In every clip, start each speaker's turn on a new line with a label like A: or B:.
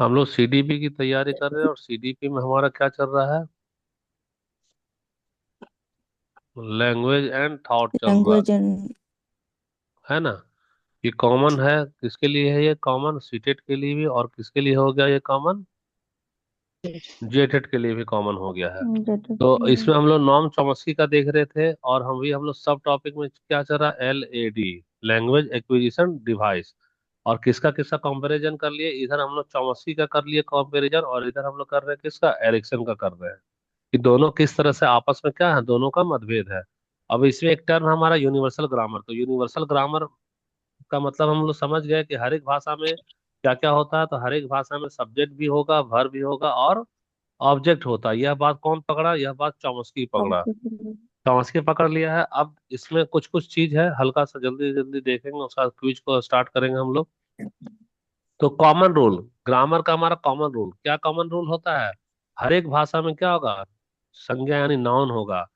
A: हम लोग सीडीपी की तैयारी कर रहे हैं और सीडीपी में हमारा क्या चल रहा है? लैंग्वेज एंड थॉट चल रहा
B: लैंग्वेज एंड
A: है ना। ये कॉमन है, किसके लिए है ये कॉमन? सीटेट के लिए भी, और किसके लिए हो गया ये कॉमन? जेटेट के लिए भी कॉमन हो गया है। तो इसमें हम लोग नॉर्म चॉम्स्की का देख रहे थे, और हम लोग सब टॉपिक में क्या चल रहा है? LAD, language acquisition device. और किसका किसका कंपैरिजन कर लिए? इधर हम लोग चॉम्स्की का कर लिए कंपैरिजन, और इधर हम लोग कर रहे हैं किसका? एरिक्सन का कर रहे हैं, कि दोनों किस तरह से आपस में क्या है, दोनों का मतभेद है। अब इसमें एक टर्म हमारा यूनिवर्सल ग्रामर। तो यूनिवर्सल ग्रामर का मतलब हम लोग समझ गए कि हर एक भाषा में क्या क्या होता है। तो हर एक भाषा में सब्जेक्ट भी होगा, वर्ब भी होगा, और ऑब्जेक्ट होता है। यह बात कौन पकड़ा? यह बात चॉम्स्की पकड़ा।
B: ऑब्जेक्ट।
A: चॉम्स्की पकड़ लिया है। अब इसमें कुछ कुछ चीज है, हल्का सा जल्दी जल्दी देखेंगे, उसके बाद क्विज को स्टार्ट करेंगे हम लोग। तो कॉमन रूल, ग्रामर का हमारा कॉमन रूल क्या? कॉमन रूल होता है, हर एक भाषा में क्या होगा? संज्ञा यानी नाउन होगा।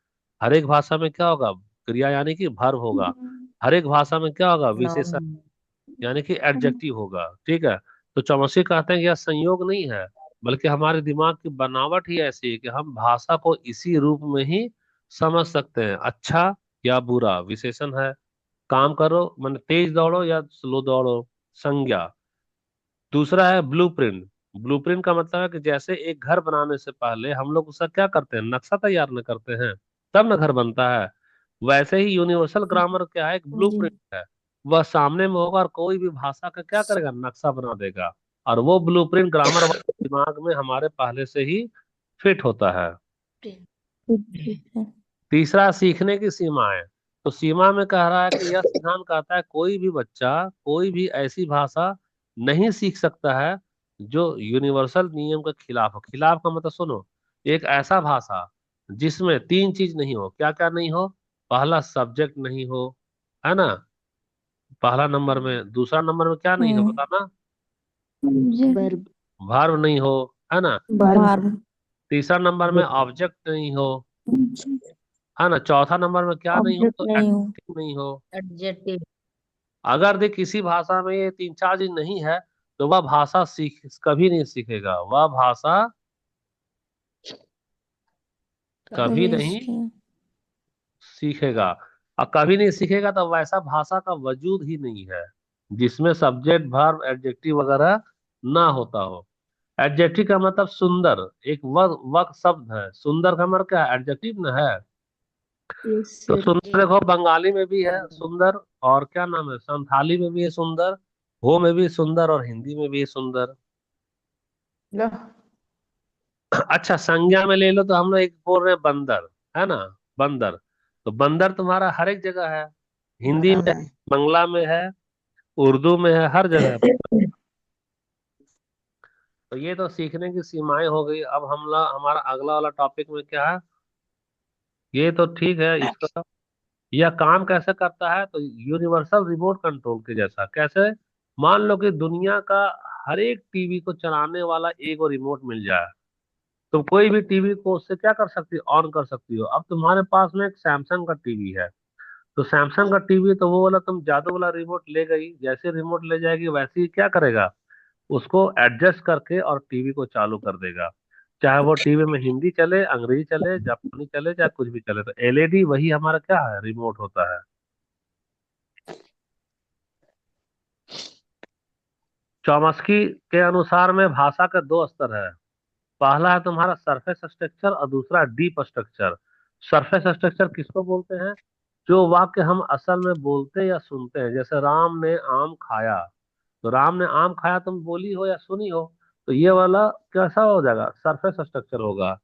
A: हर एक भाषा में क्या होगा? क्रिया यानी कि वर्ब होगा। हर एक भाषा में क्या होगा?
B: नाउन।
A: विशेषण यानी कि एडजेक्टिव होगा। ठीक है। तो चौमसी कहते हैं कि यह संयोग नहीं है, बल्कि हमारे दिमाग की बनावट ही ऐसी है कि हम भाषा को इसी रूप में ही समझ सकते हैं। अच्छा या बुरा विशेषण है। काम करो मतलब तेज दौड़ो या स्लो दौड़ो, संज्ञा। दूसरा है ब्लूप्रिंट। ब्लूप्रिंट का मतलब है कि जैसे एक घर बनाने से पहले हम लोग उसका क्या करते हैं? नक्शा तैयार न करते हैं, तब न घर बनता है। वैसे ही यूनिवर्सल ग्रामर क्या है? एक
B: जी।
A: ब्लूप्रिंट है। वह सामने में होगा और कोई भी भाषा का क्या करेगा? नक्शा बना देगा। और वो ब्लूप्रिंट ग्रामर वाले दिमाग में हमारे पहले से ही फिट होता है।
B: ठीक है।
A: तीसरा, सीखने की सीमाएं। तो सीमा में कह रहा है कि यह सिद्धांत कहता है कोई भी बच्चा कोई भी ऐसी भाषा नहीं सीख सकता है जो यूनिवर्सल नियम के खिलाफ हो। खिलाफ का मतलब सुनो, एक ऐसा भाषा जिसमें तीन चीज नहीं हो। क्या क्या नहीं हो? पहला, सब्जेक्ट नहीं हो, है ना, पहला नंबर में। दूसरा नंबर में क्या नहीं हो
B: हम्म।
A: बताना?
B: वर्ब।
A: वर्ब नहीं हो, है ना।
B: वर्ब।
A: तीसरा नंबर में ऑब्जेक्ट नहीं हो, है ना। चौथा नंबर में क्या नहीं हो?
B: ऑब्जेक्ट
A: तो
B: नहीं हो।
A: एडजेक्टिव नहीं हो।
B: एडजेक्टिव।
A: अगर देख किसी भाषा में ये तीन चार चीज नहीं है, तो वह भाषा सीख कभी नहीं सीखेगा। वह भाषा कभी
B: कभी
A: नहीं
B: इसके।
A: सीखेगा। और कभी नहीं सीखेगा तो वैसा भाषा का वजूद ही नहीं है जिसमें सब्जेक्ट वर्ब एडजेक्टिव वगैरह ना होता हो। एडजेक्टिव का मतलब सुंदर, एक वक शब्द है। सुंदर का मतलब क्या है? एडजेक्टिव ना है।
B: यस
A: तो
B: सर
A: सुंदर
B: जी।
A: देखो, बंगाली में भी है सुंदर, और क्या नाम है, संथाली में भी है सुंदर, हो में भी सुंदर, और हिंदी में भी है सुंदर। अच्छा, संज्ञा में ले लो तो हम लोग एक बोल रहे हैं बंदर, है ना, बंदर। तो बंदर तुम्हारा हर एक जगह है, हिंदी में है, बांग्ला में है, उर्दू में है, हर जगह है। तो ये तो सीखने की सीमाएं हो गई। अब हमारा अगला वाला टॉपिक में क्या है? ये तो ठीक है इसका। यह काम कैसे करता है? तो यूनिवर्सल रिमोट कंट्रोल के जैसा। कैसे? मान लो कि दुनिया का हर एक टीवी को चलाने वाला एक और रिमोट मिल जाए, तुम कोई भी टीवी को उससे क्या कर सकती हो? ऑन कर सकती हो। अब तुम्हारे पास में एक सैमसंग का टीवी है, तो सैमसंग का टीवी तो वो वाला तुम जादू वाला रिमोट ले गई, जैसे रिमोट ले जाएगी वैसे ही क्या करेगा? उसको एडजस्ट करके और टीवी को चालू कर देगा। चाहे वो टीवी में हिंदी चले, अंग्रेजी चले, जापानी चले, चाहे कुछ भी चले। तो LED वही हमारा क्या है? रिमोट होता है। चॉम्स्की के अनुसार में भाषा के दो स्तर है। पहला है तुम्हारा सरफेस स्ट्रक्चर, और दूसरा डीप स्ट्रक्चर। सरफेस स्ट्रक्चर किसको बोलते हैं? जो वाक्य हम असल में बोलते या सुनते हैं। जैसे राम ने आम खाया, तो राम ने आम खाया तुम बोली हो या सुनी हो, तो ये वाला कैसा हो जाएगा? सरफेस स्ट्रक्चर होगा।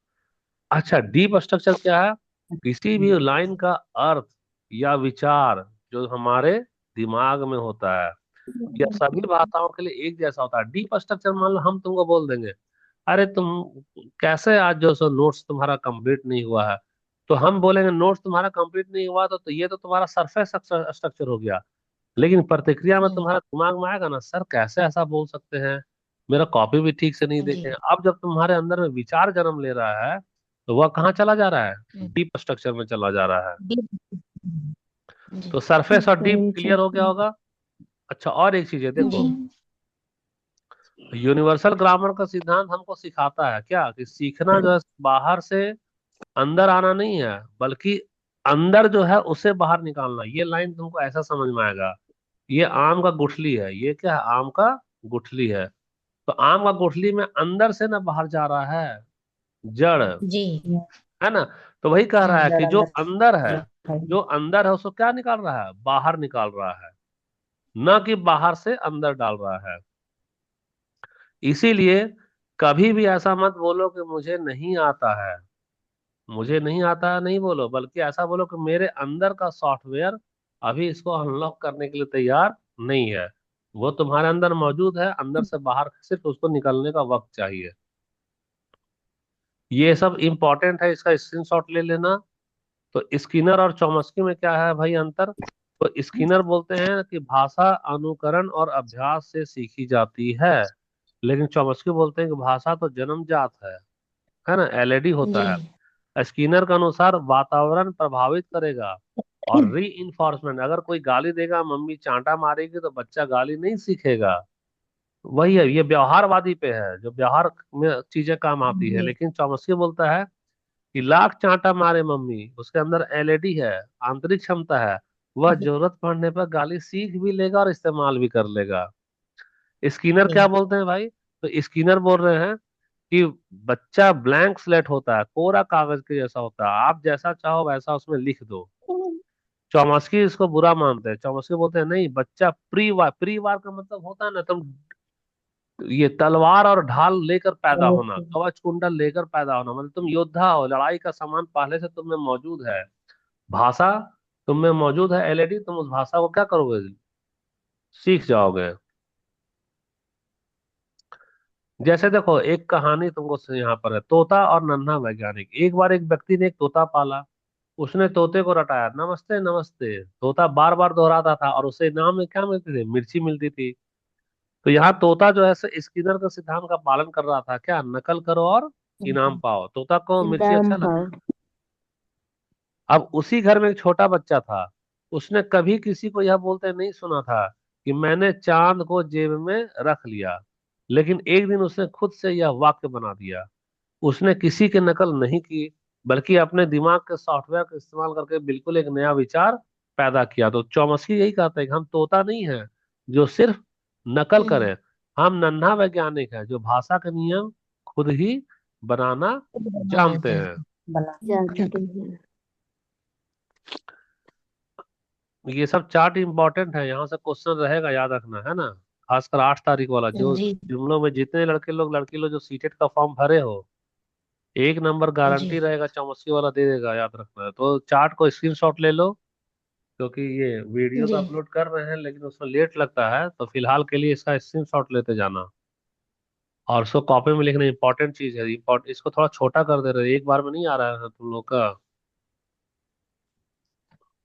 A: अच्छा, डीप स्ट्रक्चर क्या है? किसी भी लाइन का अर्थ या विचार जो हमारे दिमाग में होता है, यह सभी भाषाओं के लिए एक जैसा होता है। डीप स्ट्रक्चर मान लो हम तुमको बोल देंगे, अरे तुम कैसे आज जो सो नोट्स तुम्हारा कंप्लीट नहीं हुआ है, तो हम बोलेंगे नोट्स तुम्हारा कंप्लीट नहीं हुआ, तो ये तो तुम्हारा सरफेस स्ट्रक्चर हो गया। लेकिन प्रतिक्रिया में तुम्हारा दिमाग में आएगा ना, सर कैसे ऐसा बोल सकते हैं, मेरा कॉपी भी ठीक से नहीं देखे हैं। अब जब तुम्हारे अंदर में विचार जन्म ले रहा है, तो वह कहाँ चला जा रहा है? डीप स्ट्रक्चर में चला जा रहा है। तो सरफेस और डीप
B: सही
A: क्लियर हो गया
B: सही।
A: होगा। अच्छा, और एक चीज है
B: जी।
A: देखो, यूनिवर्सल ग्रामर का सिद्धांत हमको सिखाता है क्या, कि सीखना जो है बाहर से अंदर आना नहीं है, बल्कि अंदर जो है उसे बाहर निकालना। ये लाइन तुमको ऐसा समझ में आएगा, ये आम का गुठली है, ये क्या है, आम का गुठली है। तो आम का गुठली में अंदर से ना बाहर जा रहा है जड़,
B: जी।
A: है ना। तो वही कह रहा है
B: जड़
A: कि जो
B: अंदर
A: अंदर है,
B: है।
A: जो अंदर है उसको क्या निकाल रहा है, बाहर निकाल रहा है, न कि बाहर से अंदर डाल रहा है। इसीलिए कभी भी ऐसा मत बोलो कि मुझे नहीं आता है, मुझे नहीं आता है नहीं बोलो, बल्कि ऐसा बोलो कि मेरे अंदर का सॉफ्टवेयर अभी इसको अनलॉक करने के लिए तैयार नहीं है। वो तुम्हारे अंदर मौजूद है, अंदर से बाहर सिर्फ उसको निकलने का वक्त चाहिए। ये सब इंपॉर्टेंट है, इसका स्क्रीनशॉट ले लेना। तो स्किनर और चॉम्स्की में क्या है भाई अंतर। तो स्किनर बोलते हैं कि भाषा अनुकरण और अभ्यास से सीखी जाती है, लेकिन चॉम्स्की बोलते हैं कि भाषा तो जन्मजात है ना, एलईडी होता
B: जी।
A: है। स्किनर के अनुसार वातावरण प्रभावित करेगा और री इन्फोर्समेंट, अगर कोई गाली देगा, मम्मी चांटा मारेगी, तो बच्चा गाली नहीं सीखेगा। वही है, ये व्यवहारवादी पे है, जो व्यवहार में चीजें काम आती है।
B: जी।
A: लेकिन चॉम्स्की बोलता है कि लाख चांटा मारे मम्मी, उसके अंदर एलईडी है, आंतरिक क्षमता है, वह जरूरत पड़ने पर गाली सीख भी लेगा और इस्तेमाल भी कर लेगा। स्किनर क्या
B: जी।
A: बोलते हैं भाई, तो स्किनर बोल रहे हैं कि बच्चा ब्लैंक स्लेट होता है, कोरा कागज के जैसा होता है, आप जैसा चाहो वैसा उसमें लिख दो। चौमस्की इसको बुरा मानते हैं, चौमस्की बोलते हैं नहीं, बच्चा प्री वार का मतलब होता है ना, तुम ये तलवार और ढाल लेकर पैदा होना, कवच कुंडल लेकर पैदा होना, मतलब तुम योद्धा हो, लड़ाई का सामान पहले से तुम में मौजूद है। भाषा तुम में मौजूद है, एलईडी, तुम उस भाषा को क्या करोगे, सीख जाओगे। जैसे देखो एक कहानी तुमको यहाँ पर है, तोता और नन्हा वैज्ञानिक। एक बार एक व्यक्ति ने एक तोता पाला, उसने तोते को रटाया, नमस्ते नमस्ते। तोता बार बार दोहराता था और उसे इनाम में क्या मिलती थी, मिर्ची मिलती थी। तो यहाँ तोता जो है स्किनर का सिद्धांत का पालन कर रहा था, क्या, नकल करो और इनाम पाओ। तोता को मिर्ची
B: दाम
A: अच्छा
B: हाँ।
A: लगा। अब उसी घर में एक छोटा बच्चा था, उसने कभी किसी को यह बोलते नहीं सुना था कि मैंने चांद को जेब में रख लिया। लेकिन एक दिन उसने खुद से यह वाक्य बना दिया। उसने किसी की नकल नहीं की, बल्कि अपने दिमाग के सॉफ्टवेयर का इस्तेमाल करके बिल्कुल एक नया विचार पैदा किया। तो चौमस्की यही कहते हैं कि हम तोता नहीं है जो सिर्फ नकल
B: हम्म।
A: करें, हम नन्हा वैज्ञानिक है जो भाषा के नियम खुद ही बनाना जानते
B: बनाते
A: हैं।
B: हैं। जानते हैं।
A: ये सब चार्ट इंपॉर्टेंट है, यहाँ से क्वेश्चन रहेगा, याद रखना है ना। खासकर 8 तारीख वाला, जो
B: जी।
A: तुम लोग में जितने लड़के लोग लड़की लोग जो सीटेट का फॉर्म भरे हो, एक नंबर
B: जी।
A: गारंटी रहेगा, चौमसी वाला दे देगा, याद रखना है। तो चार्ट को स्क्रीनशॉट ले लो, क्योंकि ये वीडियो तो
B: जी।
A: अपलोड कर रहे हैं लेकिन उसमें लेट लगता है, तो फिलहाल के लिए इसका स्क्रीनशॉट लेते जाना। और उसको कॉपी में लिखना इंपॉर्टेंट चीज है, इम्पोर्ट इसको थोड़ा छोटा कर दे रहे, एक बार में नहीं आ रहा है तुम लोग का।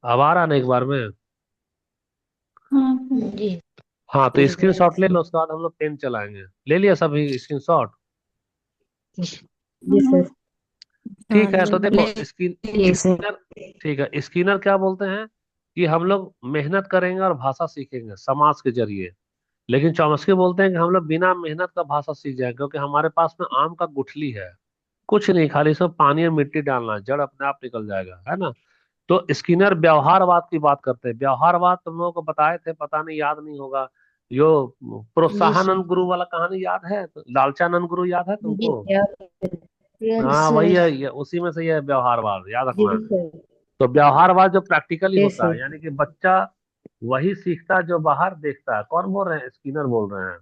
A: अब आ रहा है ना एक बार में।
B: हाँ। जी।
A: हाँ तो
B: जी
A: स्क्रीनशॉट ले लो, उसके बाद हम लोग पेन चलाएंगे। ले लिया सभी स्क्रीनशॉट।
B: सर। हाँ
A: ठीक है,
B: जी।
A: तो देखो
B: ले लिए सर।
A: स्किनर, ठीक है, स्किनर क्या बोलते हैं कि हम लोग मेहनत करेंगे और भाषा सीखेंगे समाज के जरिए। लेकिन चॉम्स्की बोलते हैं कि हम लोग बिना मेहनत का भाषा सीख जाएंगे, क्योंकि हमारे पास में आम का गुठली है, कुछ नहीं, खाली इसमें पानी और मिट्टी डालना है, जड़ अपने आप निकल जाएगा, है ना। तो स्किनर व्यवहारवाद की बात करते हैं। व्यवहारवाद तुम लोगों को बताए थे, पता नहीं याद नहीं होगा, यो
B: जी सर।
A: प्रोत्साहनंद गुरु वाला कहानी याद है, लालचानंद गुरु याद है
B: जी
A: तुमको।
B: सर। यस
A: हाँ वही
B: सर।
A: है, ये उसी में से ये है व्यवहारवाद, याद
B: जी
A: रखना।
B: सर।
A: तो व्यवहारवाद जो प्रैक्टिकली
B: यस
A: होता
B: सर।
A: है, यानी कि बच्चा वही सीखता है जो बाहर देखता है। कौन बोल रहे हैं, स्किनर बोल रहे हैं।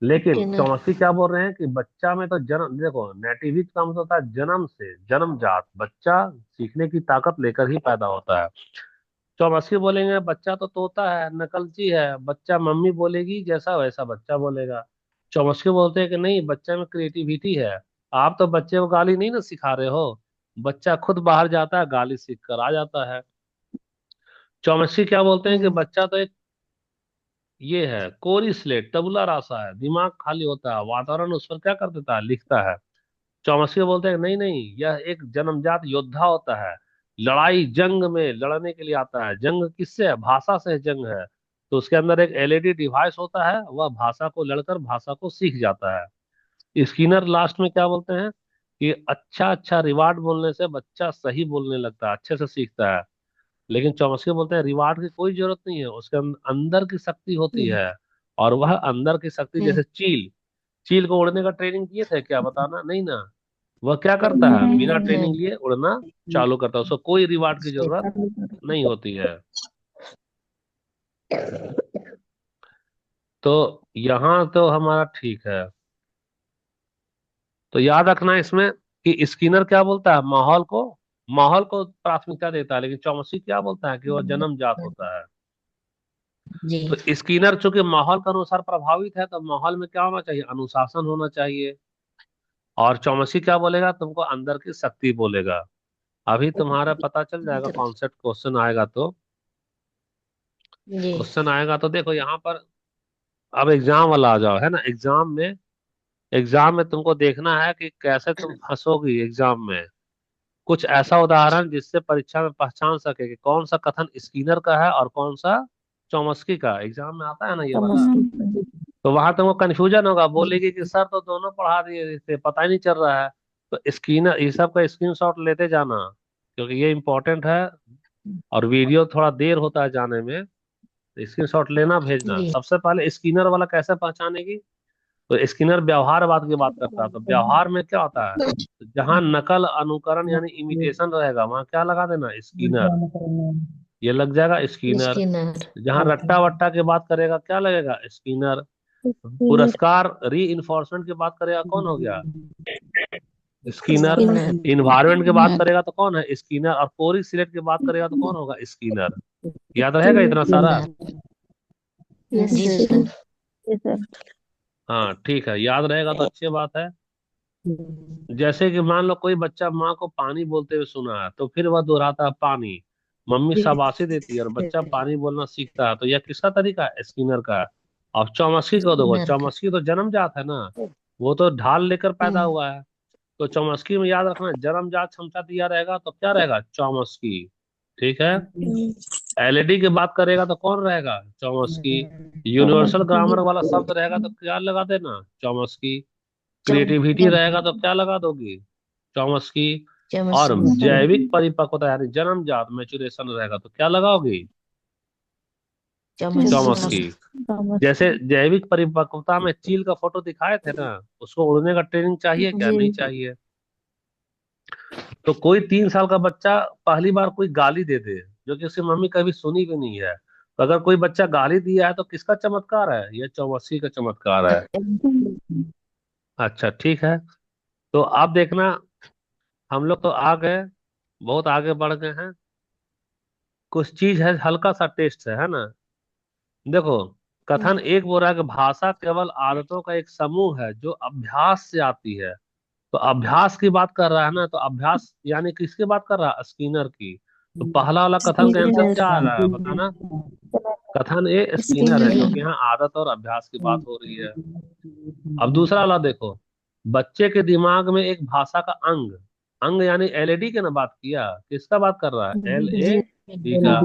A: लेकिन
B: किन्नर।
A: चौमस्की क्या बोल रहे हैं कि बच्चा में तो जन्म, देखो नेटिविटी का मतलब होता है जन्म से, जन्मजात बच्चा सीखने की ताकत लेकर ही पैदा होता है। चौमस्की बोलेंगे बच्चा तो तोता है, नकलची है, बच्चा मम्मी बोलेगी जैसा वैसा बच्चा बोलेगा। चौमस्की बोलते हैं कि नहीं, बच्चे में क्रिएटिविटी है। आप तो बच्चे को गाली नहीं ना सिखा रहे हो, बच्चा खुद बाहर जाता है, गाली सीख कर आ जाता है। चौमस्की क्या बोलते हैं कि
B: हम्म।
A: बच्चा तो एक ये है, कोरी स्लेट, तबुला रासा है, दिमाग खाली होता है, वातावरण उस पर क्या कर देता है, लिखता है। चौमस्की बोलते हैं नहीं नहीं, यह एक जन्मजात योद्धा होता है, लड़ाई जंग में लड़ने के लिए आता है। जंग किससे है, भाषा से जंग है। तो उसके अंदर एक एलईडी डिवाइस होता है, वह भाषा को लड़कर भाषा को सीख जाता है। स्किनर लास्ट में क्या बोलते हैं कि अच्छा अच्छा रिवार्ड बोलने से बच्चा सही बोलने लगता है, अच्छे से सीखता है। लेकिन चॉम्स्की बोलते हैं रिवार्ड की कोई जरूरत नहीं है, उसके अंदर की शक्ति होती
B: हम्म,
A: है। और वह अंदर की शक्ति,
B: हम्म,
A: जैसे चील, चील को उड़ने का ट्रेनिंग दिए थे क्या, बताना नहीं ना। वह क्या करता है,
B: नहीं,
A: बिना
B: नहीं,
A: ट्रेनिंग लिए उड़ना चालू करता है, उसको कोई रिवार्ड की जरूरत नहीं होती है। तो यहाँ तो हमारा ठीक है। तो याद रखना इसमें कि स्किनर क्या बोलता है, माहौल को प्राथमिकता देता है, लेकिन चॉम्स्की क्या बोलता है कि वह जन्मजात होता है।
B: जी,
A: तो स्किनर चूंकि माहौल के अनुसार प्रभावित है, तो माहौल में क्या होना चाहिए, अनुशासन होना चाहिए। और चौमसी क्या बोलेगा, तुमको अंदर की शक्ति बोलेगा। अभी तुम्हारा पता चल जाएगा कॉन्सेप्ट,
B: जी,
A: क्वेश्चन आएगा तो देखो यहाँ पर। अब एग्जाम वाला आ जाओ, है ना। एग्जाम में तुमको देखना है कि कैसे तुम फंसोगी एग्जाम में। कुछ ऐसा उदाहरण जिससे परीक्षा में पहचान सके कि कौन सा कथन स्किनर का है और कौन सा चॉम्स्की का। एग्जाम में आता है ना ये वाला।
B: समझ
A: तो वहां तुमको कंफ्यूजन होगा, बोलेगी कि सर तो दोनों पढ़ा दिए थे, पता ही नहीं चल रहा है। तो स्क्रीनर ये सब का स्क्रीनशॉट लेते जाना, क्योंकि ये इंपॉर्टेंट है। और वीडियो थोड़ा देर होता है जाने में, तो स्क्रीनशॉट लेना भेजना।
B: जी,
A: सबसे पहले स्किनर वाला कैसे पहचानेगी, तो स्किनर व्यवहारवाद की बात करता है। तो व्यवहार में क्या होता है, जहां नकल अनुकरण यानी इमिटेशन रहेगा वहां क्या लगा देना, स्किनर। ये लग जाएगा स्किनर।
B: स्किनर,
A: जहां रट्टा वट्टा की बात करेगा क्या लगेगा, स्किनर। पुरस्कार री इन्फोर्समेंट की बात करेगा कौन हो गया, स्किनर।
B: स्किनर,
A: इन्वायरमेंट की बात करेगा तो कौन है, स्किनर। और पोरिक सिलेक्ट की बात करेगा तो कौन होगा, स्किनर। याद रहेगा इतना सारा।
B: स्किनर, जी सर,
A: हाँ ठीक है, याद रहेगा तो अच्छी बात है। जैसे कि मान लो कोई बच्चा माँ को पानी बोलते हुए सुना है, तो फिर वह दोहराता है पानी। मम्मी शाबाशी देती है और बच्चा पानी बोलना सीखता है। तो यह किसका तरीका है, स्किनर का है। और चौमस्की को देखो,
B: स्किनर का,
A: चौमस्की तो जन्मजात है ना, वो तो ढाल लेकर पैदा हुआ है। तो चौमस्की में याद रखना, जन्मजात क्षमता दिया रहेगा तो क्या रहेगा, चौमस्की। ठीक है। एलईडी की बात करेगा तो कौन रहेगा, चौमस्की। यूनिवर्सल ग्रामर वाला शब्द रहेगा तो क्या लगा देना, चौमस्की। क्रिएटिविटी रहेगा तो क्या लगा दोगी, चौमस्की। और
B: चमस्की,
A: जैविक परिपक्वता यानी जन्मजात मैच्योरेशन रहेगा तो क्या लगाओगी, चौमस्की।
B: चमस्की,
A: जैसे जैविक परिपक्वता में चील का फोटो दिखाए थे ना, उसको उड़ने का ट्रेनिंग चाहिए क्या,
B: जी,
A: नहीं चाहिए। तो कोई 3 साल का बच्चा पहली बार कोई गाली दे दे, जो कि उसकी मम्मी कभी सुनी भी नहीं है, तो अगर कोई बच्चा गाली दिया है तो किसका चमत्कार है, ये चौमस्की का चमत्कार है। अच्छा ठीक है। तो आप देखना, हम लोग तो आ गए, बहुत आगे बढ़ गए हैं। कुछ चीज है, हल्का सा टेस्ट है ना। देखो, कथन एक बोल रहा है कि भाषा केवल आदतों का एक समूह है जो अभ्यास से आती है। तो अभ्यास की बात कर रहा है ना, तो अभ्यास यानी किसकी बात कर रहा है, स्किनर की। तो पहला वाला कथन का आंसर क्या आ रहा है, बताना। कथन ए स्किनर है,
B: स्किनर,
A: क्योंकि यहाँ आदत और अभ्यास की बात हो रही है। अब दूसरा वाला देखो, बच्चे के दिमाग में एक भाषा का अंग, अंग यानी एलईडी की ना बात किया, किसका बात कर रहा है, एल
B: जी,
A: ए डी का।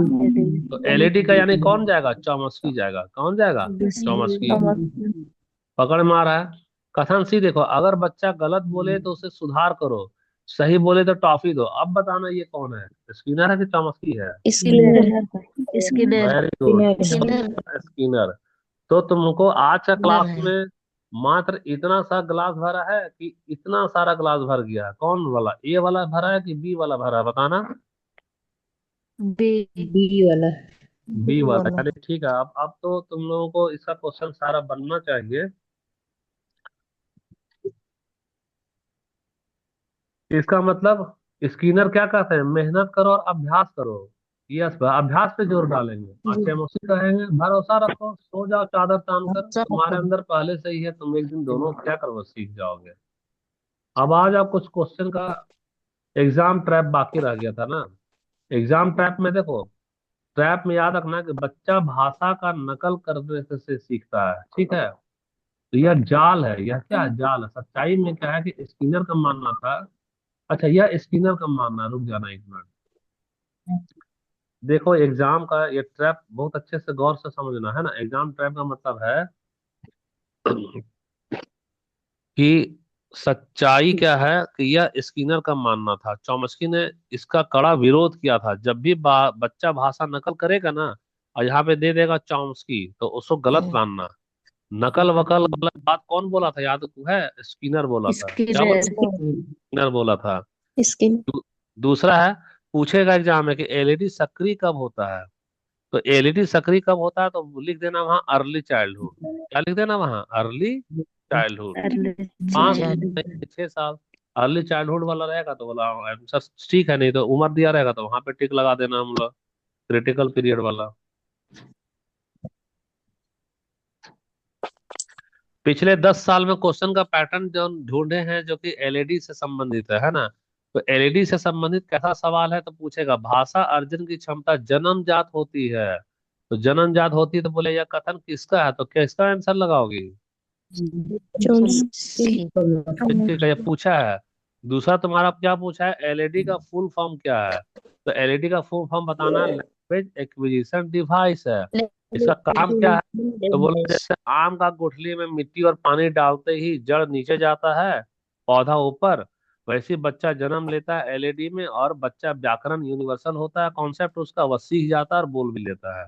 A: तो एलईडी का यानी कौन जाएगा, चौमस्की जाएगा। कौन जाएगा, चौमस्की। पकड़ में आ रहा है। कथन सी देखो, अगर बच्चा गलत बोले तो उसे सुधार करो, सही बोले तो टॉफी दो। अब बताना ये कौन है, स्किनर है कि चॉम्स्की है।
B: Skinner, Skinner,
A: very good,
B: Skinner,
A: Skinner. तो तुमको आज का
B: स्किनर
A: क्लास
B: है,
A: में मात्र इतना सा ग्लास भरा है कि इतना सारा ग्लास भर गया, कौन वाला, ए वाला भरा है कि बी वाला भरा है, बताना।
B: बी, बी वाला,
A: बी
B: बी
A: वाला,
B: वाला,
A: चलिए ठीक है। अब तो तुम लोगों को इसका क्वेश्चन सारा बनना चाहिए। इसका मतलब स्किनर क्या कहते हैं, मेहनत करो और अभ्यास करो। यस, अभ्यास पे जोर डालेंगे। और
B: जी,
A: चेमोसी कहेंगे भरोसा रखो, सो जाओ चादर तान कर,
B: अच्छा,
A: तुम्हारे अंदर पहले से ही है, तुम एक दिन दोनों क्या करो सीख जाओगे। अब आज आप कुछ क्वेश्चन का एग्जाम ट्रैप बाकी रह गया था ना। एग्जाम ट्रैप में देखो, ट्रैप में याद रखना कि बच्चा भाषा का नकल करने से सीखता है, ठीक है। तो यह जाल है, यह क्या है, जाल है। सच्चाई में क्या है कि स्किनर का मानना था। अच्छा, यह स्किनर का मानना है, रुक जाना एक मिनट। देखो एग्जाम का ये ट्रैप बहुत अच्छे से गौर से समझना है ना। एग्जाम ट्रैप का मतलब है कि सच्चाई क्या है कि यह स्किनर का मानना था, चॉम्स्की ने इसका कड़ा विरोध किया था। जब भी बच्चा भाषा नकल करेगा ना और यहाँ पे दे देगा चॉम्स्की, तो उसको गलत मानना। नकल वकल वाला बात कौन बोला था, याद है? स्किनर बोला था। क्या बोला?
B: स्किनर।
A: स्किनर बोला था।
B: स्किन
A: दूसरा है, पूछेगा एग्जाम में कि एलईडी सक्रिय कब होता है। तो एलईडी सक्रिय कब होता है तो लिख देना वहां अर्ली चाइल्डहुड। क्या लिख देना वहां? Early childhood. पांच
B: चाइल्ड।
A: 6 साल। अर्ली चाइल्डहुड वाला रहेगा तो बोला आंसर ठीक है, नहीं तो उम्र दिया रहेगा तो वहां पे टिक लगा देना हम लोग, क्रिटिकल पीरियड वाला। पिछले 10 साल में क्वेश्चन का पैटर्न जो ढूंढे हैं जो कि एलईडी से संबंधित है ना। तो एलईडी से संबंधित कैसा सवाल है तो पूछेगा, भाषा अर्जन की क्षमता जन्मजात होती है। तो जन्मजात होती है तो बोले यह कथन किसका है, तो क्या इसका आंसर लगाओगी?
B: चॉम्स्की।
A: ठीक है, ये पूछा है। दूसरा तुम्हारा क्या पूछा है, एलईडी का फुल फॉर्म क्या है। तो एलईडी का फुल फॉर्म बताना लैंग्वेज एक्विजिशन डिवाइस है। इसका काम क्या है तो बोला जैसे आम का गुठली में मिट्टी और पानी डालते ही जड़ नीचे जाता है, पौधा ऊपर, वैसे ही बच्चा जन्म लेता है एलईडी में, और बच्चा व्याकरण यूनिवर्सल होता है, कॉन्सेप्ट उसका वह सीख जाता है और बोल भी लेता है।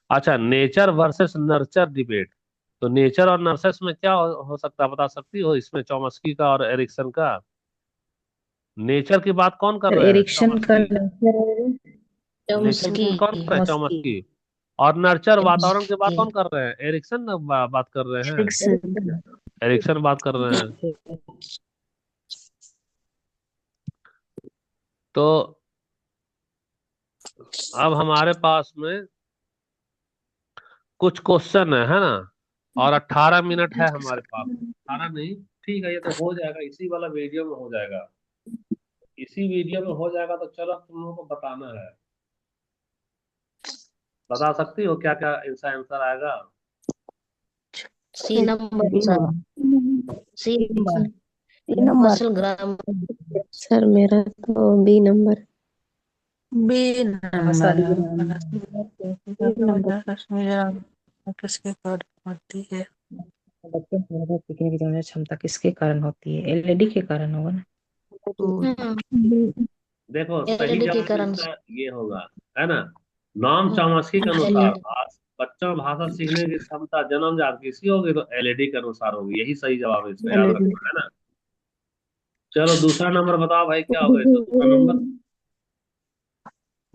A: अच्छा, नेचर वर्सेस नर्चर डिबेट। तो नेचर और नर्सेस में क्या हो सकता है, बता सकती हो इसमें चॉम्स्की का और एरिक्सन का? नेचर की बात कौन कर रहे हैं?
B: एरिक्शन का
A: चॉम्स्की। नेचर की
B: चॉम्स्की।
A: बात कौन कर रहे हैं? चॉम्स्की। और नर्चर वातावरण की बात कौन कर रहे हैं? एरिक्सन ना बात कर रहे हैं।
B: एरिक्सन।
A: एरिक्सन बात कर रहे हैं। तो अब हमारे पास में कुछ क्वेश्चन है ना, और 18 मिनट है हमारे पास। 18 नहीं, ठीक है, ये तो हो जाएगा, इसी वाला वीडियो में हो जाएगा। इसी वीडियो में हो जाएगा तो चलो तुम लोगों को बताना है। बता सकती हो क्या क्या इसका आंसर आएगा?
B: C number sir. C number.
C: Number
B: universal grammar.
C: Sir मेरा तो बी नंबर।
D: बी नंबर किसके कारण होती है?
E: बच्चों में ज्यादा सीखने की ज्यादा क्षमता किसके कारण होती है? एलईडी के कारण होगा ना।
A: देखो सही
B: एलईडी के
A: जवाब
B: कारण।
A: इसका ये होगा, है ना। नॉर्म चॉम्स्की के अनुसार बच्चों में भाषा सीखने की क्षमता जन्मजात किसकी होगी तो एलईडी के अनुसार होगी। यही सही जवाब है, इसका याद रखना है ना। चलो दूसरा नंबर बताओ भाई, क्या होगा इसका दूसरा नंबर?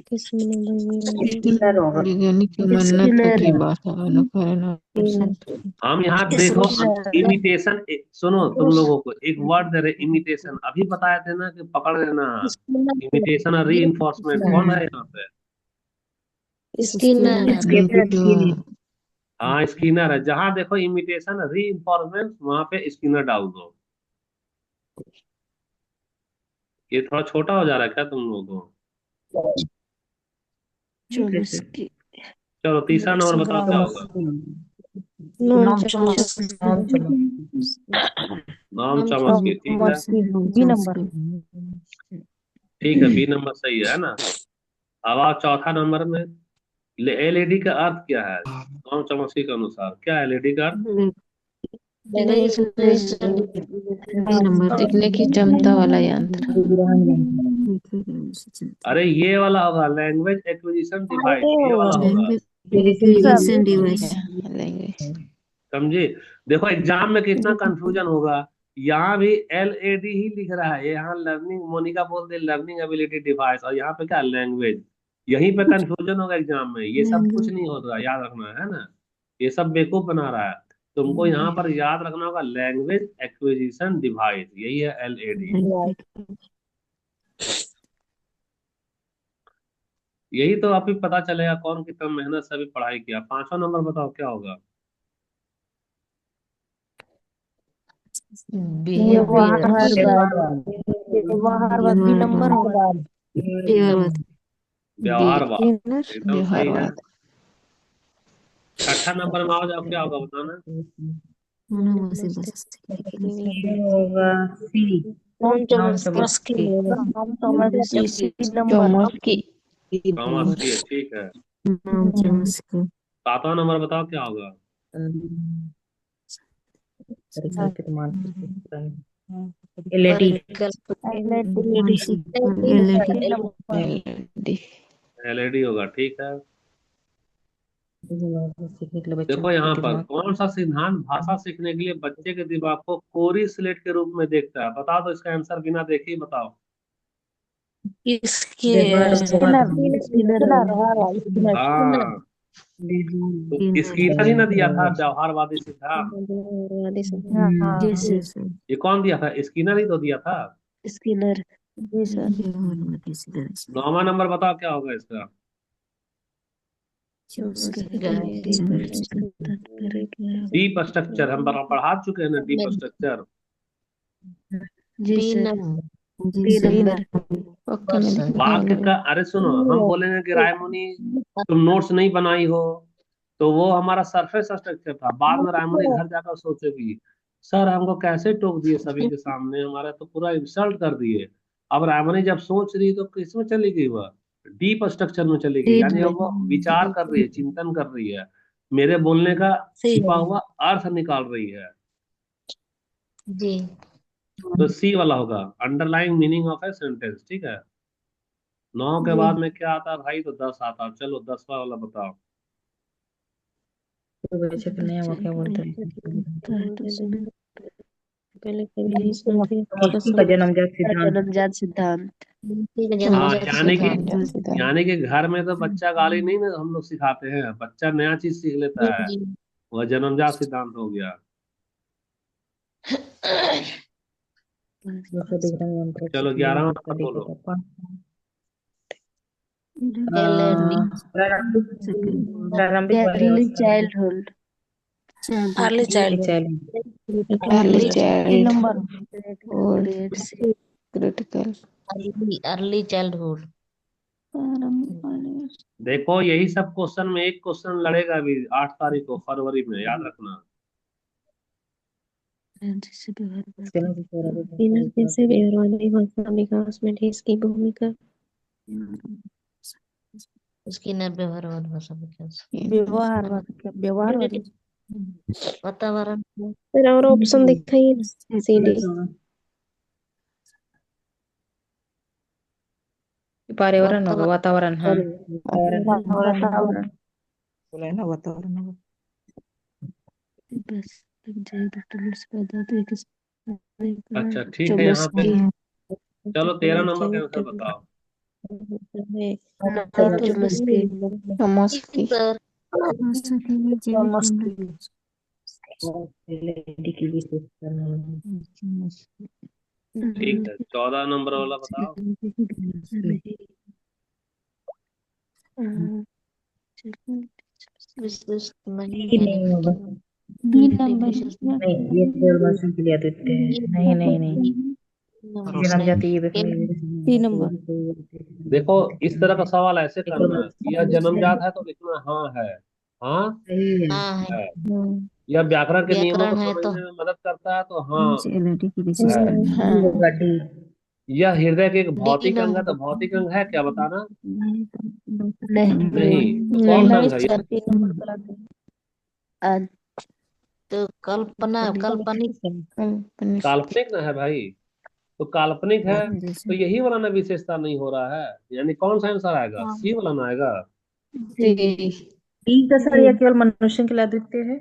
C: किसमें नंबर?
E: स्किनर होगा।
D: वैज्ञानिक की मान्यता की भाषा अनुकरण
A: हम यहाँ देखो, इमिटेशन, सुनो तुम लोगों को एक वर्ड दे रहे, इमिटेशन अभी बताए थे ना कि पकड़ लेना। इमिटेशन और री कौन है यहाँ पे?
B: स्किनर।
A: हाँ स्किनर है। जहां देखो इमिटेशन री वहां पे स्किनर डाल दो। ये थोड़ा छोटा हो जा रहा है क्या तुम लोगों को?
B: चॉम्स्की।
A: चलो तीसरा नंबर बताओ क्या होगा?
C: नॉन
A: नाम चॉम्स्की, ठीक है।
C: B number.
A: ठीक है, बी नंबर सही है ना। अब आओ चौथा नंबर में। एलईडी का अर्थ क्या है नाम चॉम्स्की के अनुसार? क्या एलईडी का अर्थ?
D: सीखने की क्षमता वाला यंत्र।
A: अरे ये वाला होगा लैंग्वेज एक्विजिशन डिवाइस, ये वाला होगा।
D: लैंग्वेज।
A: समझे? देखो एग्जाम में कितना कंफ्यूजन होगा। यहाँ भी एलएडी ही लिख रहा है, यहाँ लर्निंग, मोनिका बोल दे लर्निंग एबिलिटी डिवाइस, और यहाँ पे क्या लैंग्वेज। यहीं पे कंफ्यूजन होगा एग्जाम में। ये सब कुछ नहीं होगा, याद रखना है ना। ये सब बेवकूफ बना रहा है। तुमको यहाँ पर याद रखना होगा लैंग्वेज एक्विजिशन डिवाइस, यही है एलएडी। यही तो अभी पता चलेगा कौन कितना मेहनत से अभी पढ़ाई किया। पांचवा नंबर बताओ क्या होगा?
C: व्यवहार बी नंबर होगा।
A: व्यवहारवाद, एकदम सही है।
D: व्यवहारवाद।
A: छठा नंबर में आओ जाओ, क्या होगा बताना।
E: होगा सी।
B: चॉम्स्की।
C: चॉम्स्की।
A: चौमस्की है, ठीक है।
D: नाम चमस्की।
A: 7वां नंबर बताओ क्या होगा।
E: एलईडी।
D: एलईडी।
A: एलईडी होगा, ठीक है।
E: सीखने के लिए बच्चों
A: देखो
E: के
A: यहाँ पर
E: दिमाग
A: कौन सा सिद्धांत भाषा सीखने के लिए बच्चे के दिमाग को कोरी स्लेट के रूप में देखता है, बता दो इसका आंसर बिना देखे ही बताओ।
D: किसके
A: हाँ, तो स्कीनर ही ना दिया था व्यवहारवादी सिद्धांत। ये कौन दिया था, स्कीनर ही तो दिया था।
C: स्किनर। जी सर।
A: 9वां नंबर बताओ क्या होगा इसका। डीप स्ट्रक्चर हम पढ़ा चुके हैं ना, डीप स्ट्रक्चर।
C: जी
B: B
C: sir.
B: Number.
C: B number.
D: पक्का में लिखा
A: वाक्य का, अरे सुनो, हम बोलेंगे कि रायमुनी तुम नोट्स नहीं बनाई हो, तो वो हमारा सरफेस स्ट्रक्चर था। बाद में रायमुनी घर जाकर सोचेगी, सर हमको कैसे टोक दिए सभी के सामने, हमारा तो पूरा इंसल्ट कर दिए। अब रायमुनी जब सोच रही तो किस में चली गई, वह डीप स्ट्रक्चर में चली गई, यानी अब वो विचार कर रही है, चिंतन कर रही है, मेरे बोलने का छिपा हुआ अर्थ निकाल रही है।
B: जी।
A: तो सी वाला होगा, underlying meaning of a sentence, ठीक है। 9 के बाद में क्या आता है भाई, तो 10 आता है। चलो 10वां वाला बताओ।
E: तो बच्चे को नया वाक्य बोलते हैं।
C: पहले
E: चमस्की का जन्मजात सिद्धांत।
C: जन्मजात सिद्धांत।
A: हाँ, यानी कि
D: सिद्धांत।
A: यानी कि घर में तो बच्चा गाली नहीं ना हम लोग सिखाते हैं, बच्चा नया चीज सीख लेता है।
B: जी।
A: वह जन्मजात सिद्धांत हो गया। चलो 11वां नंबर बोलो।
E: प्रारंभिक
C: early childhood.
D: Early
C: early
D: child
C: number.
D: और क्रिटिकल।
B: Early childhood.
A: देखो यही सब क्वेश्चन में एक क्वेश्चन लड़ेगा अभी 8 तारीख को फरवरी में, याद रखना।
C: जैसे व्यवहारिक भाषा विकास में इसकी भूमिका।
B: स्किनर व्यवहारवाद भाषा विकास।
C: व्यवहार वाली।
B: वातावरण।
C: फिर और ऑप्शन दिखाइए। C D.
E: पर्यावरण होगा, वातावरण। हाँ,
C: वातावरण।
E: बोला है ना, वातावरण होगा।
A: अच्छा ठीक है, यहाँ पे चलो 13 नंबर का आंसर बताओ।
D: चमस्की।
B: सर।
A: ठीक है, 14 नंबर वाला बताओ।
B: विशेष नहीं
E: नहीं होगा। नहीं, ये केवल भाषण के लिए अद्वितीय है। नहीं नहीं नहीं, जन्मजाति ये
C: तीन नंबर।
A: देखो इस तरह का सवाल ऐसे करना है, यह जन्मजात है तो लिखना हाँ है, हाँ
B: हाँ है।
A: है। यह व्याकरण के नियमों को
B: व्याकरण है तो
A: समझने में मदद करता है तो हाँ है।
E: डी।
A: यह हृदय के एक
B: डी
A: भौतिक अंग है, तो
B: नंबर।
A: भौतिक अंग है क्या, बताना।
C: नहीं।
A: नहीं, तो कौन सा अंग है
B: सर।
A: ये?
B: तो काल्पनिक।
A: काल्पनिक ना है भाई, तो काल्पनिक है तो यही वाला ना विशेषता नहीं हो रहा है, यानी कौन सा आंसर आएगा, सी वाला ना आएगा।
E: डी का सर, यह केवल मनुष्य के लिए अद्वितीय है।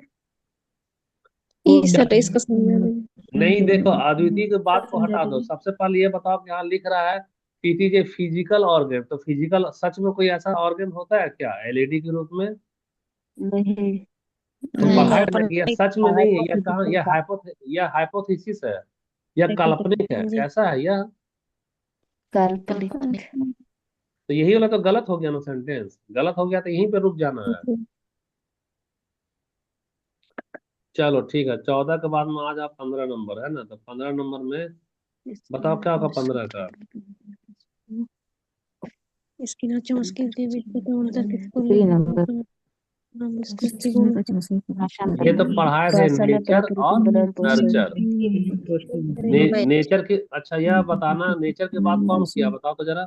C: सर इसका
A: नहीं, देखो अद्वितीय की बात को हटा दो, सबसे पहले ये बताओ कि यहाँ लिख रहा है पीटीजे फिजिकल ऑर्गन, तो फिजिकल सच में कोई ऐसा ऑर्गन होता है क्या एलईडी के रूप में।
C: नहीं।
A: तुम पढ़ाए ना कि यह सच में नहीं है, यह कहाँ, यह हाइपोथेसिस है, यह काल्पनिक है, कैसा है यह।
C: काल्पनिक।
A: तो यही वाला तो गलत हो गया ना, सेंटेंस गलत हो गया, तो यहीं पे रुक जाना है। चलो ठीक है, 14 के बाद में आज आप 15 नंबर है ना, तो 15 नंबर में बताओ क्या होगा 15 का।
C: इसकी ना चमस्की के बीच में कौन सा
A: ये तो पढ़ाए थे नेचर और नर्चर। नेचर की, अच्छा यह बताना नेचर के बाद कौन किया, बताओ तो जरा।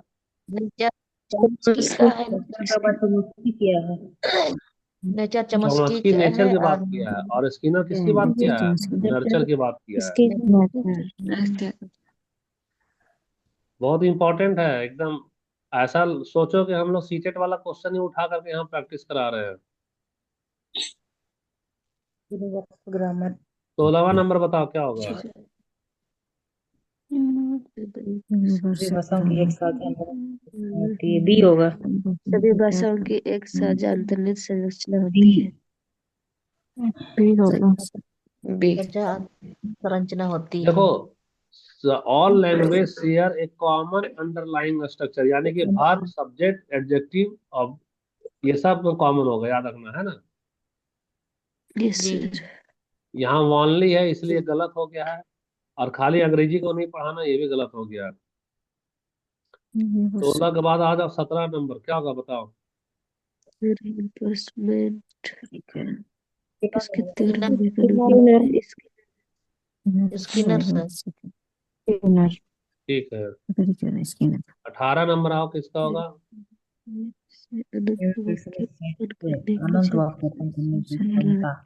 B: चमस्की का है,
E: का बात तो मुझसे किया है।
B: नेचर चमस्की
A: चॉम्स्की
B: का
A: नेचर
B: है
A: की बात
B: और
A: किया है और स्किनर किसकी बात किया है? नर्चर की बात किया है।
D: इसके
A: बहुत इंपॉर्टेंट है एकदम। ऐसा सोचो कि हम लोग सीटेट वाला क्वेश्चन ही उठा करके यहाँ प्रैक्टिस करा रहे हैं।
E: यूनिवर्सल ग्रामर
A: 16वां नंबर बताओ क्या होगा?
E: सभी भाषाओं की एक साथ होती है, बी होगा।
D: सभी भाषाओं की एक साझा अंतर्निहित संरचना
E: बी
D: होती है। बी होगा बी।
B: संरचना होती है।
A: देखो ऑल लैंग्वेज शेयर ए कॉमन अंडरलाइंग स्ट्रक्चर, यानी कि वर्ब सब्जेक्ट एडजेक्टिव अब ये सब कॉमन होगा, याद रखना है ना।
D: यस
B: जी
D: सर।
A: यहाँ ओनली है इसलिए गलत हो गया है, और खाली अंग्रेजी को नहीं पढ़ाना ये भी गलत हो गया। 16 के बाद आ जाओ 17 नंबर क्या होगा बताओ?
D: रिइंफोर्समेंट इसके
B: स्किनर स्किनर सर।
A: ठीक है 18 नंबर आओ किसका होगा?
E: अनंत वाक्य करने की क्षमता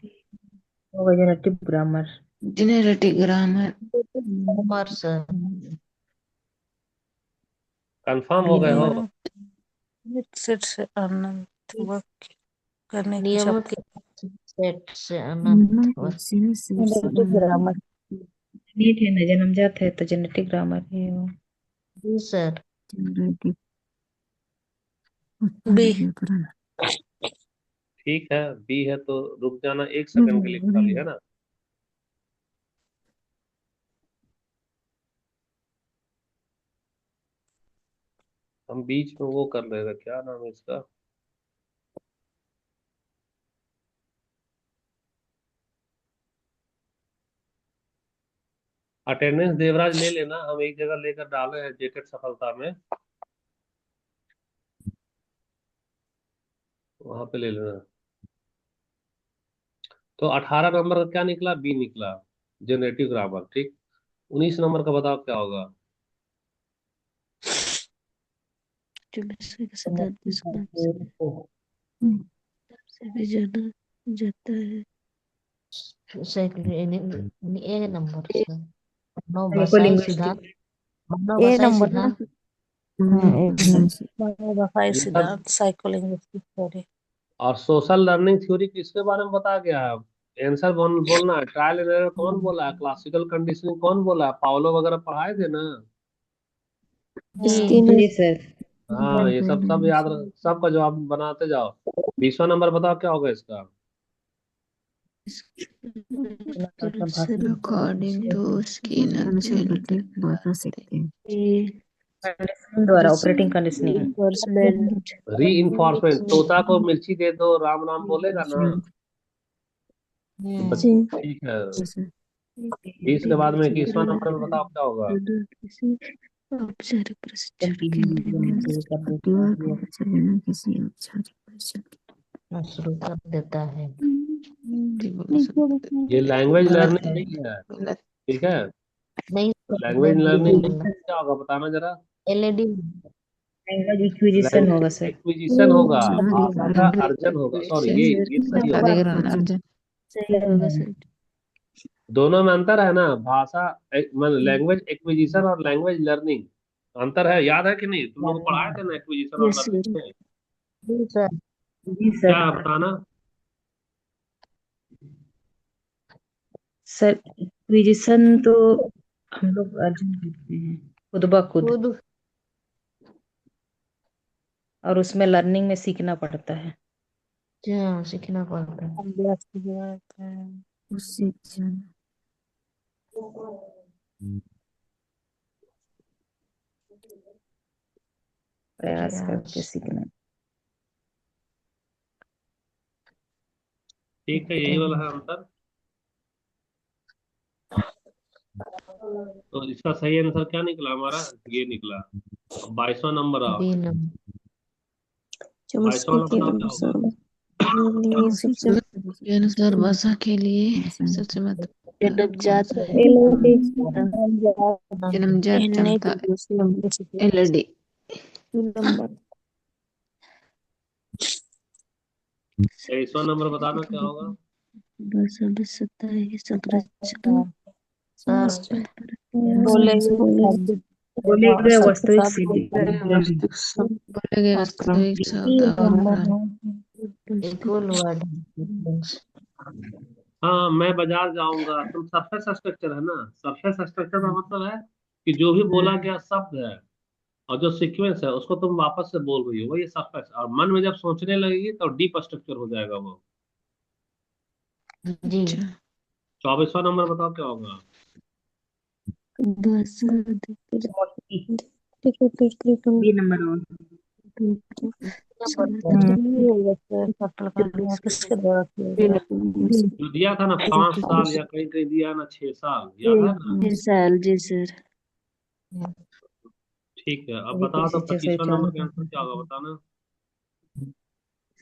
E: होगा generative grammar.
D: Generative grammar
B: grammar sir.
A: Confirm हो गए हो?
D: सेट से अनंत वाक्य करने की
B: नियमों
D: शक्ति।
B: के सेट से अनंत
E: जेनेटिव ग्रामर नीट है ना, जन्मजात है तो जेनेटिक ग्रामर है वो।
B: जी सर।
D: बी
A: ठीक है बी है तो रुक जाना 1 सेकंड के लिए खाली, है ना। हम बीच में वो कर रहे थे, क्या नाम है इसका? अटेंडेंस देवराज ले लेना, हम एक जगह लेकर डाले हैं जेटेड सफलता में, वहां पे ले लेना। तो 18 नंबर का क्या निकला? बी निकला, जनरेटिव ग्रामर। ठीक, 19 नंबर का बताओ क्या होगा?
D: जो मिस्र के सिद्धांत जिसका नाम से भी जाना जाता है।
B: ए नंबर सर। मानव
E: साइको
B: भाषाई
E: लिंग्विस्टिक
B: सिद्धांत। मानव भाषाई सिद्धांत।
D: भाषाई
A: ये सब
D: सिद्धांत साइकोलिंग्विस्टिक थ्योरी।
A: और सोशल लर्निंग थ्योरी किसके बारे में बताया गया है? आंसर बोलना है। ट्रायल एंड एरर कौन बोला है? क्लासिकल कंडीशनिंग कौन बोला है? पावलो वगैरह पढ़ाए थे ना।
E: जी सर।
A: हाँ ये सब याद रख, सबका जवाब बनाते जाओ। 20वां नंबर बताओ क्या होगा इसका?
D: अकॉर्डिंग टू उसकी बता सकते हैं
E: कंडीशनिंग द्वारा ऑपरेटिंग कंडीशनिंग।
D: एनफोर्समेंट
A: री इन्फोर्समेंट, तोता को मिर्ची दे दो राम राम बोलेगा ना। तो ठीक है। 20 के बाद में 21वां नंबर में बताओ क्या होगा?
D: औपचारिक प्रशिक्षण के लिए किसी औपचारिक प्रशिक्षण
B: शुरू कर देता है।
A: ये लैंग्वेज
E: गलत
A: लर्निंग
E: है।
A: नहीं है, ठीक है।
B: नहीं
A: लैंग्वेज लर्निंग नहीं है, क्या होगा बताना जरा।
B: एलईडी।
E: लैंग्वेज एक्विजिशन होगा
A: लैंग्वेज
E: सर।
A: एक्विजिशन होगा, भाषा का अर्जन होगा, सॉरी ये सही होगा।
D: सही होगा सर।
A: दोनों में अंतर है ना, भाषा लैंग्वेज एक्विजिशन और लैंग्वेज लर्निंग अंतर है, याद है कि नहीं? तुम लोग को पढ़ाए थे ना एक्विजिशन और
D: यस सर।
A: लर्निंग में?
B: जी सर।
E: जी
A: क्या
E: सर।
A: बताना।
E: सर एक्विजिशन तो हम लोग अर्जन करते हैं खुद ब खुद,
B: खुद
E: और उसमें लर्निंग में सीखना पड़ता है।
B: हाँ, सीखना पड़ता है।
D: उससे
E: प्रयास करके सीखना।
A: ठीक है यही वाला है अंतर। तो इसका सही आंसर क्या निकला हमारा? ये निकला। अब 22वां नंबर आओ।
B: B number.
A: 22वां वाला बताओ क्या होगा?
C: लिए सबसे
D: अनुसार भाषा के लिए सबसे महत्वपूर्ण
B: जन्मजात है।
D: जन्मजात क्षमता एलडी।
A: 23वां नंबर बताना क्या होगा।
D: भाषा में सत्ता है संरचना
B: सर
C: बोले
E: बोले गए वास्तविक
B: शब्द
E: सिद्धि।
C: बोले गए वास्तविक शब्द और
B: इक्वल वर्ड।
A: हाँ, मैं बाजार जाऊंगा, तुम सरफेस स्ट्रक्चर है ना। सरफेस स्ट्रक्चर का मतलब है कि जो भी बोला गया शब्द है और जो सीक्वेंस है उसको तुम वापस से बोल रही हो, वही सरफेस। और मन में जब सोचने लगेगी तो डीप स्ट्रक्चर हो जाएगा वो।
B: जी
A: 24वां नंबर बताओ क्या होगा।
D: भाषा
E: बी नंबर वन।
A: जो दिया था ना 5 साल, या कहीं कहीं दिया ना 6 साल, याद है ना।
D: 6 साल जी सर।
A: ठीक है, अब
E: अभी
A: बताओ तो
E: प्रोसीजर से
A: 25वां
E: चालू
A: नंबर का आंसर क्या होगा बताना।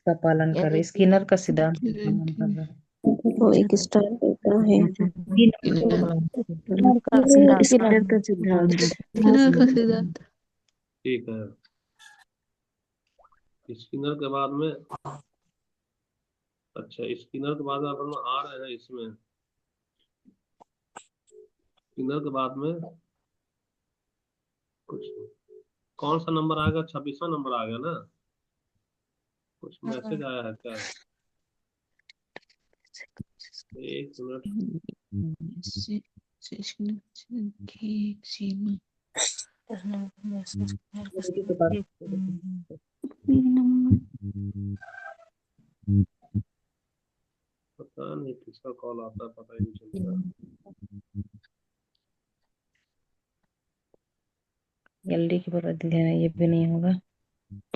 E: का पालन कर रहे, स्किनर का सिद्धांत का पालन कर
C: Twenty.
E: रहे।
C: वो एक स्टार देता है
E: बी नंबर
D: स्किनर का सिद्धांत।
C: किनार का सिद्धांत।
A: ठीक है, स्किनर के बाद में, अच्छा स्किनर के बाद में अब हम आ रहे हैं इसमें। स्किनर के बाद में कुछ, कौन सा नंबर आएगा, 26वां नंबर आ गया ना। कुछ मैसेज आया है क्या। एक मिनट।
E: के बाद
A: पता नहीं किसका कॉल आता है, पता ही नहीं चलता।
E: जल्दी के बाद देना, ये भी नहीं होगा।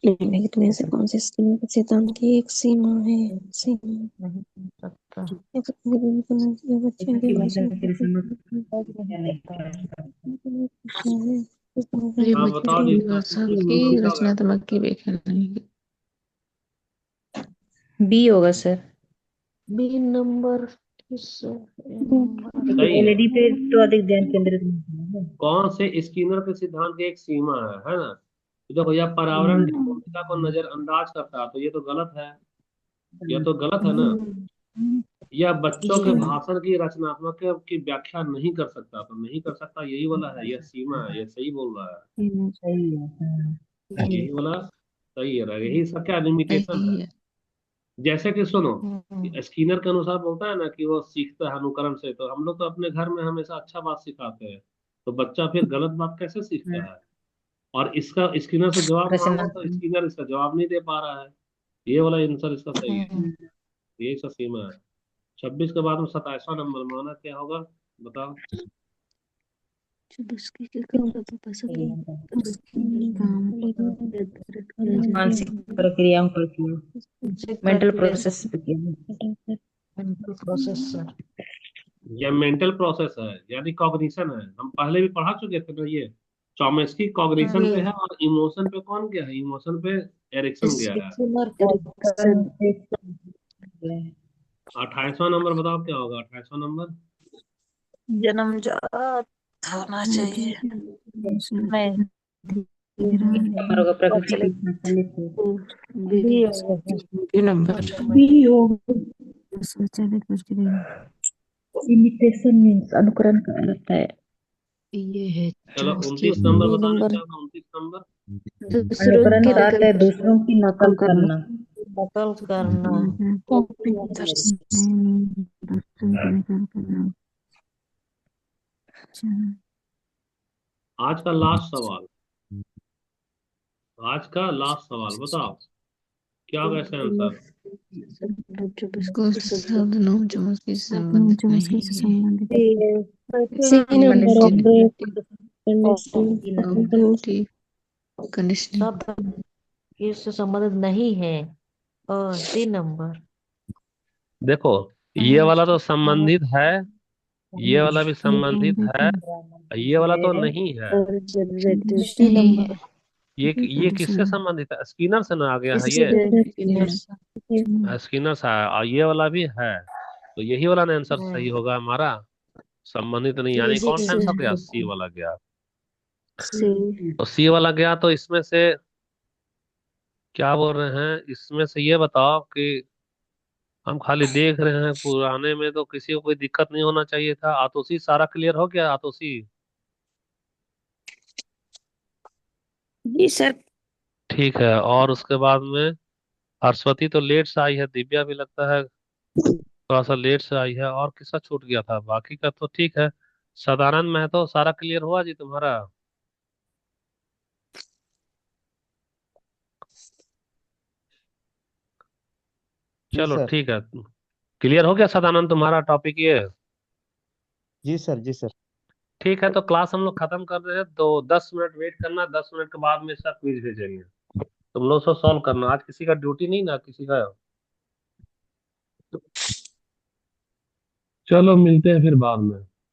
C: निम्नलिखित में से कौन से स्कीम के सिद्धांत की एक सीमा है। सीमा
B: नहीं हो सकता।
C: या तो किसी भी या बच्चों के लिए
A: हाँ बताओ जी, इसका
C: भाषा
A: इसका
C: की
A: मतलब क्या होगा।
C: रचनात्मक की व्याख्या नहीं।
E: बी होगा सर।
B: बी नंबर किस नंबर
A: सही है।
E: एलईडी पे तो अधिक ध्यान केंद्रित नहीं करना है।
A: कौन से स्किनर के सिद्धांत की एक सीमा है ना। तो देखो, यह पर्यावरण की भूमिका को नजरअंदाज करता है, तो ये तो गलत है। यह तो गलत है ना। यह बच्चों के
B: जी
A: भाषण की रचनात्मक की व्याख्या नहीं कर सकता, तो नहीं कर सकता यही वाला है, यह सीमा है, यह सही बोल रहा है।
E: सही है।
A: यही वाला सही है, यही इसका क्या लिमिटेशन
C: सही
A: है।
C: है।
A: जैसे कि सुनो,
B: हम्म,
A: स्किनर के अनुसार बोलता है ना कि वो सीखता है अनुकरण से, तो हम लोग तो अपने घर में हमेशा अच्छा बात सिखाते हैं, तो बच्चा फिर गलत बात कैसे सीखता है। और इसका स्किनर से जवाब मांगो तो
E: रचनात्मक।
A: स्किनर इसका जवाब नहीं दे पा रहा है। ये वाला आंसर इसका सही है।
B: हम्म,
A: यही इसका सीमा है। 26 के बाद में 27वां नंबर माना क्या होगा बताओ।
D: जब उसकी के काम का भाषा को
E: मानसिक प्रक्रियाओं पर किया, मेंटल प्रोसेस पे किया।
B: Mental processor.
A: यह मेंटल प्रोसेस है, यानी कॉग्निशन है। हम पहले भी पढ़ा चुके थे ना ये। चॉम्स्की कॉग्निशन पे है, और इमोशन पे कौन गया है, इमोशन पे एरिक्सन गया है।
B: स्किनर
D: एरिक्सन
A: 28वां नंबर बताओ क्या होगा, 28वां नंबर।
B: जन्मजात होना चाहिए। नहीं
E: नंबर होगा प्रकृति
B: चले
E: के संचालित है।
B: बी होगा।
C: ये नंबर
D: स्वचालित प्रक्रिया
E: इमिटेशन मीन्स अनुकरण का अर्थ है।
C: ये है
A: चलो
C: चॉम्स्की
A: 29 नंबर
C: बी
A: बताना
C: नंबर।
A: क्या होगा, 29 नंबर।
D: दूसरों
E: अनुकरण
D: की
E: का अर्थ है
D: नकल
E: दूसरों की नकल करना।
B: नकल करना।
A: आज का लास्ट सवाल, आज का लास्ट सवाल बताओ क्या होगा इसका आंसर।
C: इसको शब्द नोम चॉम्स्की से संबंधित नहीं है। सी
E: संबंधित
C: नंबर
E: नहीं है।
C: Objective conditioning.
B: शब्द इससे संबंधित नहीं है। और डी नंबर
A: देखो, ये वाला तो संबंधित है, ये वाला भी संबंधित है, ये वाला तो नहीं है।
C: नहीं है।
A: ये किससे संबंधित है, स्किनर से ना आ गया है ये।
C: स्किनर।
A: स्किनर से है, और ये वाला भी है, तो यही वाला ना आंसर सही होगा हमारा। संबंधित नहीं, यानी कौन सा आंसर गया, सी वाला गया। तो सी वाला गया, तो इसमें से क्या बोल रहे हैं, इसमें से ये बताओ कि हम खाली देख रहे हैं, पुराने में तो किसी को कोई दिक्कत नहीं होना चाहिए था। आतोशी सारा क्लियर हो गया आतोशी?
D: जी सर।
A: ठीक है, और उसके बाद में सरस्वती तो लेट से आई है, दिव्या भी लगता है थोड़ा सा लेट से आई है, और किसका छूट गया था? बाकी का तो ठीक है। सदानंद महतो सारा क्लियर हुआ जी तुम्हारा?
F: जी
A: चलो
F: सर।
A: ठीक है। क्लियर हो गया सदानंद तुम्हारा टॉपिक ये?
F: जी सर। जी सर।
A: ठीक है, तो क्लास हम लोग खत्म कर रहे हैं, तो 10 मिनट वेट करना, 10 मिनट के बाद में इसका क्विज भेजेंगे। तुम लोग सब सॉल्व करना, आज किसी का ड्यूटी नहीं ना किसी का। चलो मिलते हैं फिर बाद में।